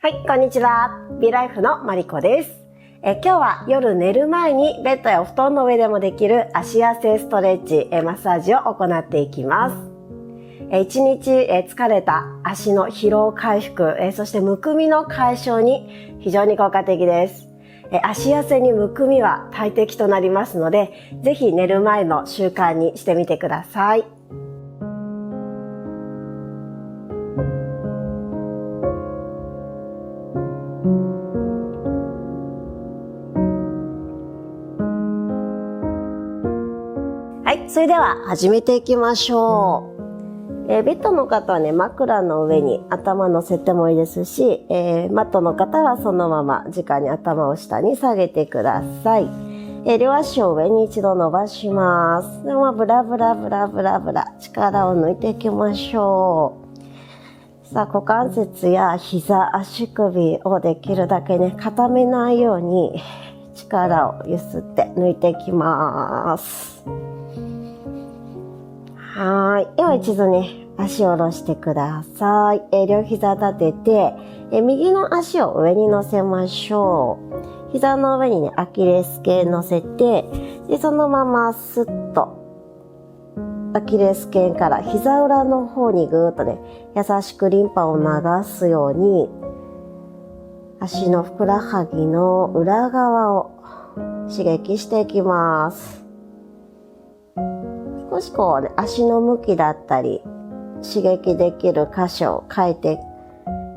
はい、こんにちは。ビライフのマリコです。今日は夜寝る前にベッドやお布団の上でもできる足痩せストレッチ、マッサージを行っていきます。一日疲れた足の疲労回復、そしてむくみの解消に非常に効果的です。足痩せにむくみは大敵となりますので、ぜひ寝る前の習慣にしてみてください。はい、それでは始めていきましょう。ベッドの方はね、枕の上に頭乗せてもいいですし、マットの方はそのまま直に頭を下に下げてください。両足を上に一度伸ばします。でブラブラブラブラブラ力を抜いていきましょう。さあ、股関節や膝、足首をできるだけね、固めないように力をゆすって抜いていきます。はい。では一度ね、足を下ろしてください。両膝立てて、右の足を上に乗せましょう。膝の上にね、アキレス腱乗せて、で、そのままスッと、アキレス腱から膝裏の方にぐーっとね、優しくリンパを流すように、足のふくらはぎの裏側を刺激していきます。少しこう、ね、足の向きだったり刺激できる箇所を変えて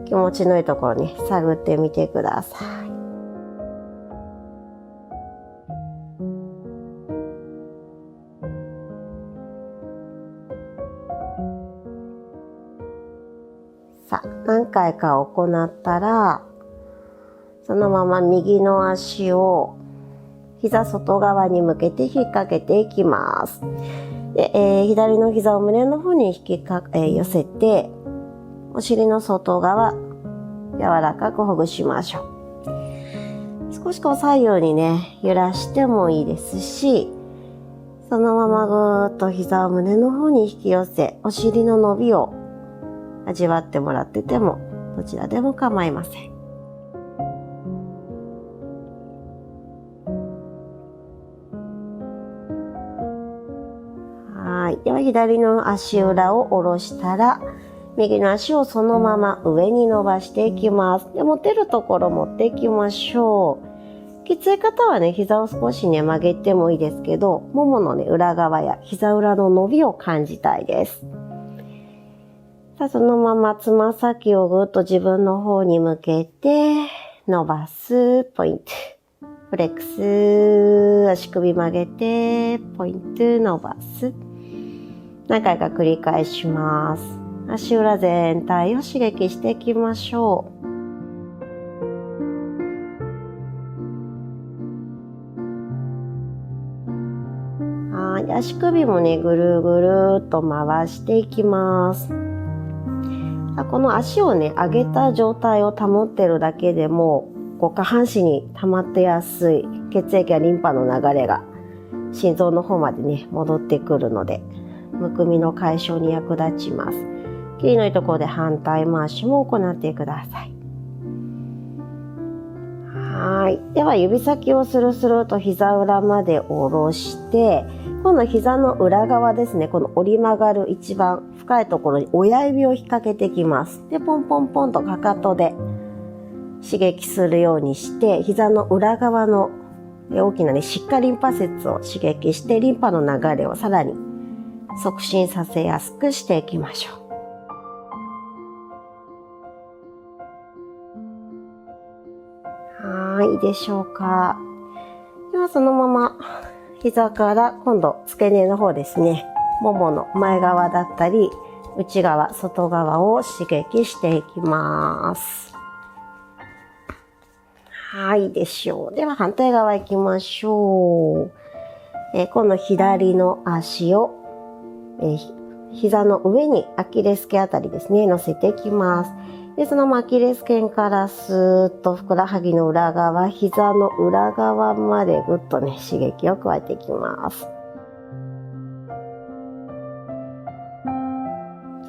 気持ちのいいところに探ってみてください。さあ、何回か行ったらそのまま右の足を膝外側に向けて引っ掛けていきます。で左の膝を胸の方に寄せて、お尻の外側、柔らかくほぐしましょう。少しこう左右にね、揺らしてもいいですし、そのままぐーっと膝を胸の方に引き寄せ、お尻の伸びを味わってもらってても、どちらでも構いません。では左の足裏を下ろしたら、右の足をそのまま上に伸ばしていきます。で、持てるところ持っていきましょう。きつい方はね、膝を少しね、曲げてもいいですけど、もものね、裏側や膝裏の伸びを感じたいです。さあ、そのままつま先をぐっと自分の方に向けて、伸ばす、ポイント。フレックス、足首曲げて、ポイント、伸ばす。何回か繰り返します。足裏全体を刺激していきましょう。はい、足首もね、ぐるぐるっと回していきます。この足をね、上げた状態を保ってるだけでも、下半身に溜まってやすい血液やリンパの流れが心臓の方までね、戻ってくるので、むくみの解消に役立ちます。キリのいいところで反対回しも行ってください。はい。では指先をスルスルと膝裏まで下ろして、今度膝の裏側ですね。この折り曲がる一番深いところに親指を引っ掛けていきます。で、ポンポンポンとかかとで刺激するようにして、膝の裏側の大きなね、しっかりリンパ節を刺激して、リンパの流れをさらに促進させやすくしていきましょう。いいでしょうか。ではそのまま膝から今度付け根の方ですね。ももの前側だったり内側、外側を刺激していきます。いいでしょう。では反対側行きましょう。今度左の足を膝の上にアキレス腱あたりですね、乗せていきます。で、そのままアキレス腱からスーッとふくらはぎの裏側、膝の裏側までぐっとね、刺激を加えていきます。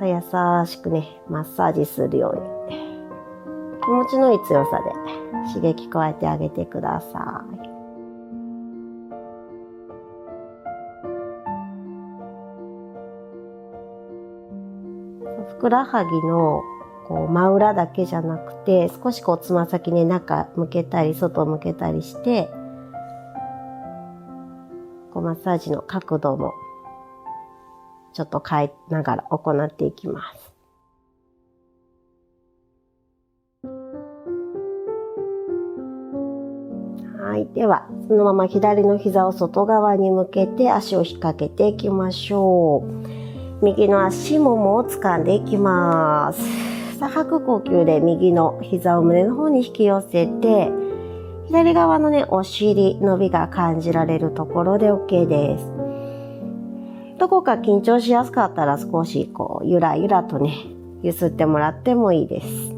優しくね、マッサージするように気持ちのいい強さで刺激加えてあげてください。ふくらはぎの真裏だけじゃなくて、少しつま先に中向けたり外向けたりして、マッサージの角度もちょっと変えながら行っていきます。はい。では、そのまま左の膝を外側に向けて足を引っ掛けていきましょう。右の足ももを掴んでいきます。さあ、吐く呼吸で右の膝を胸の方に引き寄せて、左側のね、お尻、伸びが感じられるところで OK です。どこか緊張しやすかったら少しゆらゆらとね、ゆすってもらってもいいです。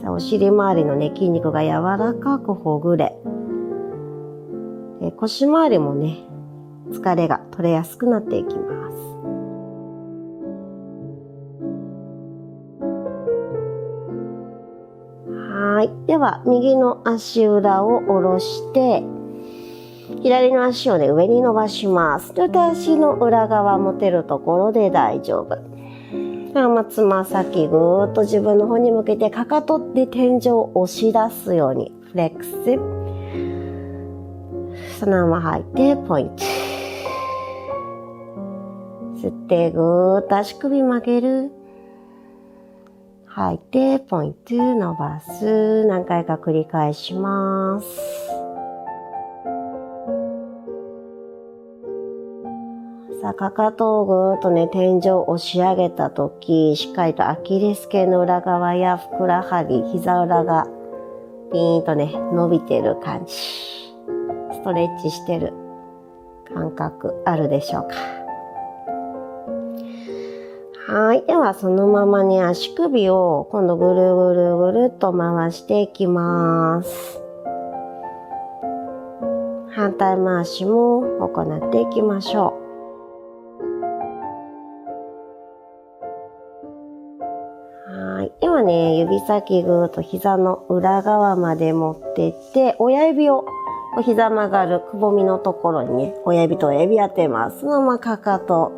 さあ、お尻周りのね、筋肉が柔らかくほぐれ、腰周りもね、疲れが取れやすくなっていきます。はい。では、右の足裏を下ろして、左の足をね、上に伸ばします。で、足の裏側持てるところで大丈夫。つま先ぐーっと自分の方に向けて、かかとで天井を押し出すように、フレックス。そのまま吐いて、ポイント。吸ってぐーっと足首曲げる。吐いて、ポイント伸ばす。何回か繰り返します。さあ、かかとをぐーっとね、天井を押し上げたとき、しっかりとアキレス腱の裏側やふくらはぎ、膝裏がピーンとね、伸びてる感じ。ストレッチしてる感覚あるでしょうか。はい。では、そのままね、足首を今度ぐるぐるぐるっと回していきます。反対回しも行っていきましょう。はい。ではね、指先ぐーっと膝の裏側まで持ってって、親指を膝曲がるくぼみのところにね、親指と親指当てます。そのままかかと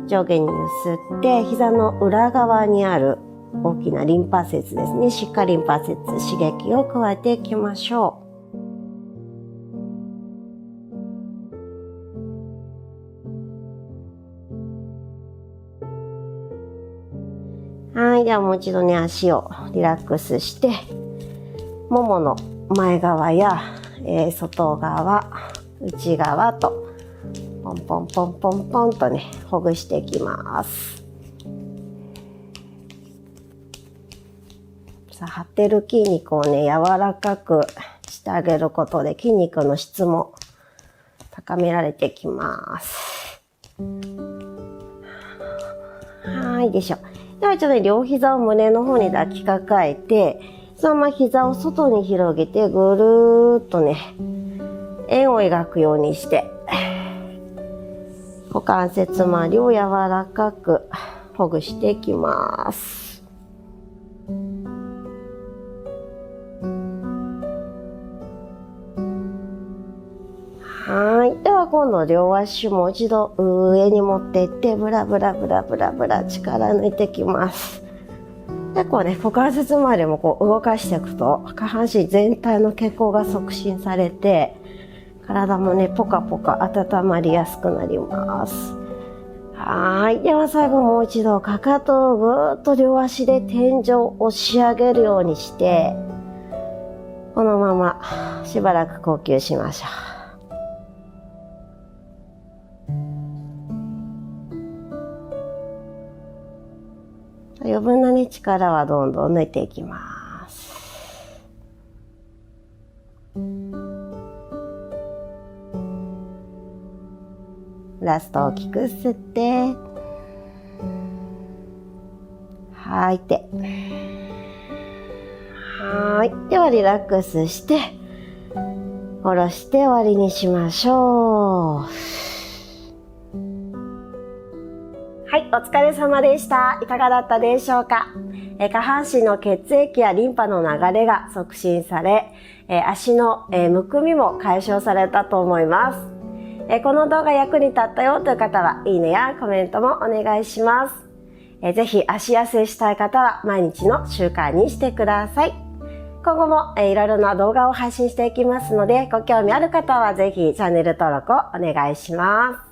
上下に揺すって、膝の裏側にある大きなリンパ節ですね。しっかりリンパ節刺激を加えていきましょう。はい。ではもう一度ね、足をリラックスして、ももの前側や、外側、内側と、ポンポンポンポンポンとね、ほぐしていきます。さあ、張ってる筋肉をね、柔らかくしてあげることで筋肉の質も高められてきます。はい、でしょ。では、ちょっと両膝を胸の方に抱きかかえて、そのまま膝を外に広げて、ぐるーっとね、円を描くようにして、股関節周りを柔らかくほぐしていきます。はい。では今度両足もう一度上に持っていって、ブラブラブラブラブラ力抜いていきます。結構ね、股関節周りも動かしていくと、下半身全体の血行が促進されて、体もね、ポカポカ温まりやすくなります。はい。では最後もう一度、かかとをぐーっと両足で天井を押し上げるようにして、このまましばらく呼吸しましょう。余分なね、力はどんどん抜いていきます。ラスト大きく吸って、吐いて。はい。ではリラックスして、下ろして終わりにしましょう。はい。お疲れ様でした。いかがだったでしょうか。下半身の血液やリンパの流れが促進され、足のむくみも解消されたと思います。この動画役に立ったよという方は、いいねやコメントもお願いします。ぜひ足痩せしたい方は毎日の習慣にしてください。今後もいろいろな動画を配信していきますので、ご興味ある方はぜひチャンネル登録をお願いします。